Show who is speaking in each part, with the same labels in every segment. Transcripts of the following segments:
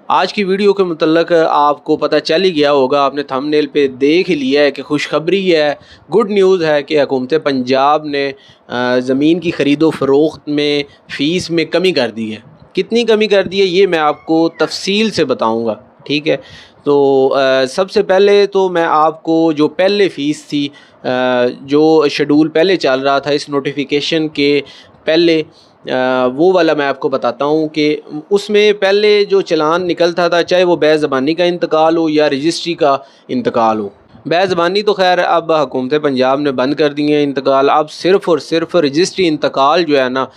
Speaker 1: आज की वीडियो के मुतल्लक आपको पता चल ही गया होगा, आपने थंबनेल पे देख ही लिया है कि खुशखबरी है, गुड न्यूज़ है कि हुकूमत पंजाब ने ज़मीन की ख़रीदो फ़रोख्त में फ़ीस में कमी कर दी है। कितनी कमी कर दी है ये मैं आपको तफसील से बताऊँगा, ठीक है। तो सबसे पहले तो मैं आपको जो पहले फ़ीस थी, जो शेड्यूल पहले चल रहा था इस नोटिफिकेशन के पहले, वो वाला मैं आपको बताता हूँ कि उसमें पहले जो चलान निकलता था, चाहे वो बेज़बानी का इंतकाल हो या रजिस्ट्री का इंतकाल हो। बेज़बानी तो खैर अब हुकूमत पंजाब ने बंद कर दी है इंतकाल, अब सिर्फ़ और सिर्फ रजिस्ट्री इंतकाल जो है ना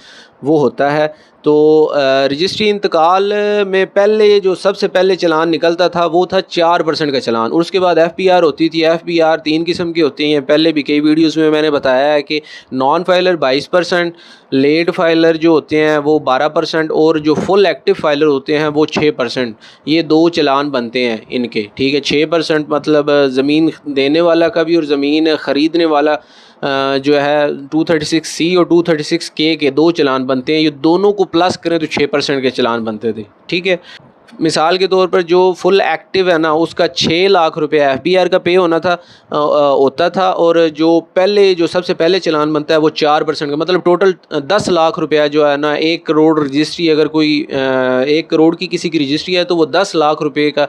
Speaker 1: वो होता है। तो रजिस्ट्री इंतकाल में पहले जो सबसे पहले चलान निकलता था वो था 4% का चलान, और उसके बाद FPR होती थी। FPR 3 किस्म की होती हैं, पहले भी कई वीडियोस में मैंने बताया है कि नॉन फाइलर 22%, लेट फाइलर जो होते हैं वो 12%, और जो फुल एक्टिव फाइलर होते हैं वो 6%। ये दो चलान बनते हैं इनके, ठीक है। 6% मतलब ज़मीन देने वाला का भी और ज़मीन ख़रीदने वाला जो है 236C और 236K के दो चलान बनते हैं। ये दोनों को प्लस करें तो 6% के चलान बनते थे, ठीक है। मिसाल के तौर पर जो फुल एक्टिव है ना उसका 6 लाख रुपये FPR का पे होना था होता था, और जो पहले जो सबसे पहले चलान बनता है वो 4% का, मतलब टोटल 10 लाख रुपया जो है ना, 1 करोड़ रजिस्ट्री, अगर कोई 1 करोड़ की किसी की रजिस्ट्री है तो वो 10 लाख रुपये का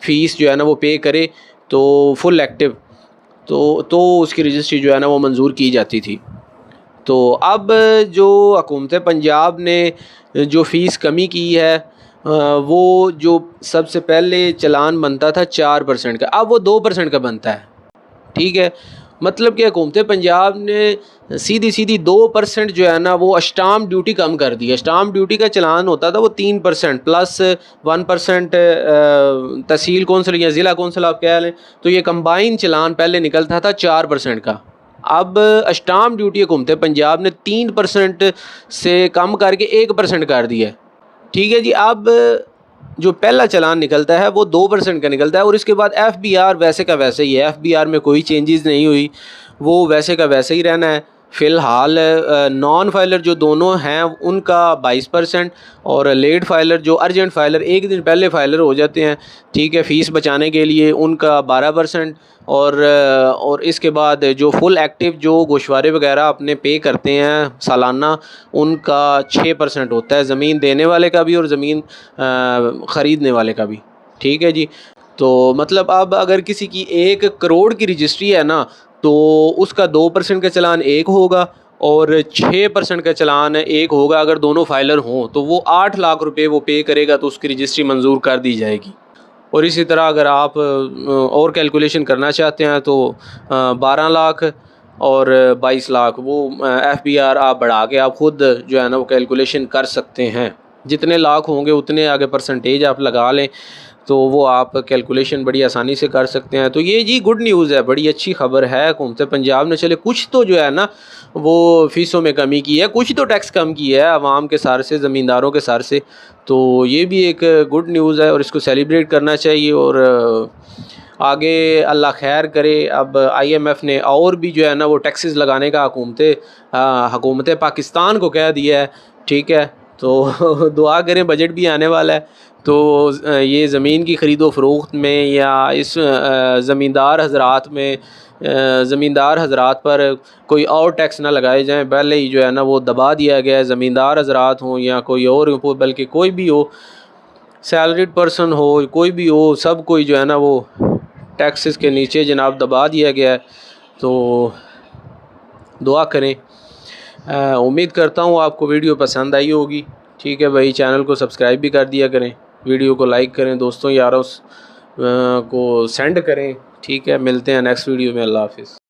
Speaker 1: फ़ीस जो है ना वो पे करे तो फुल एक्टिव, तो उसकी रजिस्ट्री जो है ना वो मंजूर की जाती थी। तो अब जो हुकूमत पंजाब ने जो फ़ीस कमी की है, वो जो सबसे पहले चलान बनता था 4% का, अब वो 2% का बनता है, ठीक है। मतलब कि हुकूमत पंजाब ने सीधी सीधी 2% जो है ना वो स्टाम्प ड्यूटी कम कर दी है। स्टाम्प ड्यूटी का चलान होता था वो 3% प्लस 1% तहसील कौंसल या ज़िला कौंसल आप कह लें, तो ये कंबाइन चलान पहले निकलता था 4% का। अब स्टाम्प ड्यूटी हुकूमत पंजाब ने 3% से कम करके 1% कर दिया है, ठीक है जी। अब जो पहला चलान निकलता है वो 2% का निकलता है, और इसके बाद FBR वैसे का वैसे ही है। FBR में कोई चेंजेस नहीं हुई, वो वैसे का वैसे ही रहना है फ़िलहाल। नॉन फाइलर जो दोनों हैं उनका 22%, और लेट फाइलर जो अर्जेंट फाइलर एक दिन पहले फाइलर हो जाते हैं, ठीक है, फ़ीस बचाने के लिए, उनका 12%। और इसके बाद जो फुल एक्टिव जो गोशवारे वगैरह अपने पे करते हैं सालाना, उनका 6% होता है, ज़मीन देने वाले का भी और ज़मीन ख़रीदने वाले का भी, ठीक है जी। तो मतलब अब अगर किसी की 1 करोड़ की रजिस्ट्री है ना तो उसका 2% का चलान एक होगा और 6% का चलान एक होगा। अगर दोनों फाइलर हों तो वो 8 लाख रुपए वो पे करेगा तो उसकी रजिस्ट्री मंजूर कर दी जाएगी। और इसी तरह अगर आप और कैलकुलेशन करना चाहते हैं तो 12 लाख और 22 लाख वो FBR आप बढ़ा के आप ख़ुद जो है ना वो कैलकुलेशन कर सकते हैं। जितने लाख होंगे उतने आगे परसेंटेज आप लगा लें तो वो आप कैलकुलेशन बड़ी आसानी से कर सकते हैं। तो ये जी गुड न्यूज़ है, बड़ी अच्छी खबर है। हुकूमत पंजाब ने चले कुछ तो जो है ना वो फ़ीसों में कमी की है, कुछ तो टैक्स कम किया है आवाम के सर से, ज़मींदारों के सर से। तो ये भी एक गुड न्यूज़ है और इसको सेलिब्रेट करना चाहिए। और आगे अल्लाह खैर करे। अब IMF ने और भी जो है ना वो टैक्सेस लगाने का हुकूमत पाकिस्तान को कह दिया है, ठीक है। तो दुआ करें, बजट भी आने वाला है तो ये ज़मीन की ख़रीदो फ़रोख्त में या इस ज़मींदार हज़रात पर कोई और टैक्स ना लगाए जाएं। पहले ही जो है ना वो दबा दिया गया है, ज़मींदार हज़रात हों या कोई और हो, बल्कि कोई भी हो, सैलरीड पर्सन हो, कोई भी हो, सब कोई जो है ना वो टैक्सेस के नीचे जनाब दबा दिया गया है। तो दुआ करें। उम्मीद करता हूँ आपको वीडियो पसंद आई होगी, ठीक है भाई। चैनल को सब्सक्राइब भी कर दिया करें, वीडियो को लाइक करें, दोस्तों यारों को सेंड करें, ठीक है। मिलते हैं नेक्स्ट वीडियो में। अल्लाह हाफ़िज़।